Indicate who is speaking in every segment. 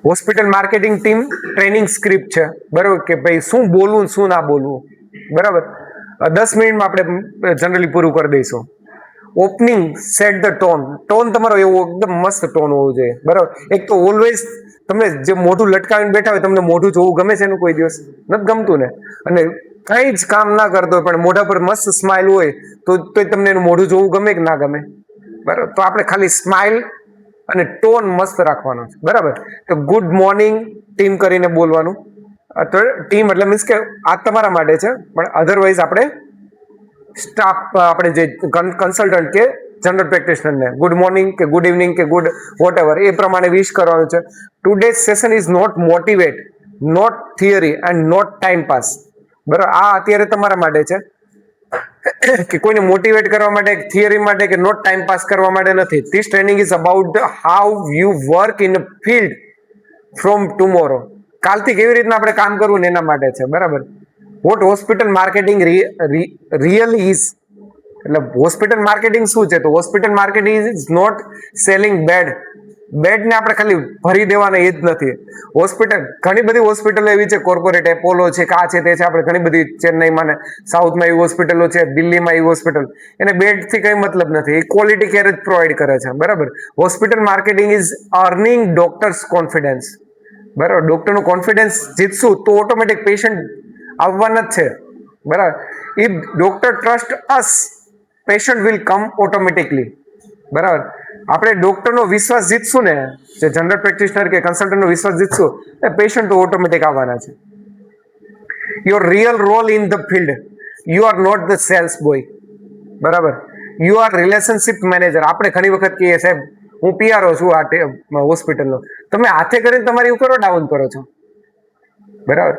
Speaker 1: Hospital marketing team training script છે, બરાબર, કે ભાઈ શું બોલવું શું ના બોલવું, બરાબર. 10 મિનિટમાં આપણે જનરલી પૂરું કરી દઈશું. ઓપનિંગ સેટ ધ ટોન તમારો એવો એકદમ મસ્ત ટોન હોવો જોઈએ, બરાબર. એક તો ઓલવેઝ તમને જે મોઢું લટકાવીને બેઠા હોય, તમને મોઢું જોવું ગમે છે એનું કોઈ દિવસ નથી ગમતું ને? અને કઈ જ કામ ના કરતો હોય પણ મોઢા પર મસ્ત સ્માઇલ હોય તો તમને એનું મોઢું જોવું ગમે કે ના ગમે? બરાબર. તો આપણે ખાલી સ્માઇલ અને ટોન મસ્ત રાખવાનો છે, બરાબર. તો ગુડ મોર્નિંગ ટીમ કરીને બોલવાનું. તો ટીમ એટલે મીન્સ કે આ તમારા માટે છે, પણ અધરવાઇઝ આપણે સ્ટાફ, આપણે જે કન્સલ્ટન્ટ કે જનરલ પ્રેક્ટિશનરને ગુડ મોર્નિંગ કે ગુડ ઇવનિંગ કે ગુડ વોટ એવર એ પ્રમાણે વિશ કરવાનું છે. Today's session is not motivate, not theory and not time pass. બરાબર. આ અત્યારે તમારા માટે છે કે કોઈને મોટિવેટ કરવા માટે, થિયરી માટે કે નોટ ટાઈમ પાસ કરવા માટે નથી. This training is about how you work in a field from tomorrow. કાલથી કેવી રીતના આપણે કામ કરવું ને એના માટે છે, બરાબર. What hospital marketing real is, એટલે હોસ્પિટલ માર્કેટિંગ શું છે? તો hospital marketing is not selling bed ને આપણે ખાલી ભરી દેવાના એ જ નથી. હોસ્પિટલ, ઘણી બધી હોસ્પિટલો એવી છે, કોર્પોરેટ, એપોલો છે, કા છે તે છે, આપણે ઘણી બધી ચેન્નઈમાં ને સાઉથમાં એવી હોસ્પિટલો છે, દિલ્હીમાં એવી હોસ્પિટલ, એને બેડથી કઈ મતલબ નથી, એ ક્વોલિટી કેર જ પ્રોવાઈડ કરે છે, બરાબર. Hospital marketing is earning doctors confidence, બરાબર. ડોક્ટરનું કોન્ફિડન્સ જીતશું તો ઓટોમેટિક પેશન્ટ આવવાના જ છે, બરાબર. If doctor trust us, patient will come automatically, બરાબર. આપણે ડોક્ટરનો વિશ્વાસ જીતશું ને, જે જનરલ પ્રેક્ટિશનર કે કન્સલ્ટન્ટનો વિશ્વાસ જીતશું, એ પેશન્ટ તો ઓટોમેટિક આવવાના છે. Your real role in the field, you are not the sales boy, બરાબર. You are relationship manager. આપણે ઘણી વખત કહીએ, સાહેબ હું પીઆરઓ છું આ હોસ્પિટલનો. તમે હાથે કરીને તમારી ઉપર ડાઉન કરો છો, બરાબર.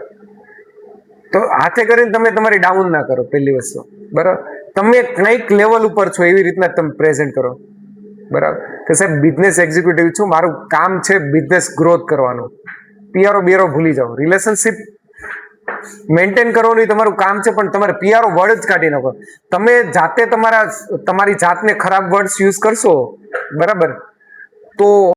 Speaker 1: તો હાથે કરીને તમે તમારી ડાઉન ના કરો, પહેલી વસ્તુ, બરાબર. તમે કંઈક લેવલ ઉપર છો એવી રીતના તમે પ્રેઝન્ટ કરો, બરાબર. કે સાહેબ બિઝનેસ એક્ઝિક્યુટિવ છું, મારું કામ છે બિઝનેસ ગ્રોથ કરવાનું. પીઆરઓ બીઆરઓ ભૂલી જાઓ, રિલેશનશિપ મેન્ટેન કરવાનું તમારું કામ છે, પણ તમારે પીઆરઓ વર્ડ જ કાઢી નાખો. તમે જાતે તમારી જાતને ખરાબ વર્ડ્સ યુઝ કરશો, બરાબર, તો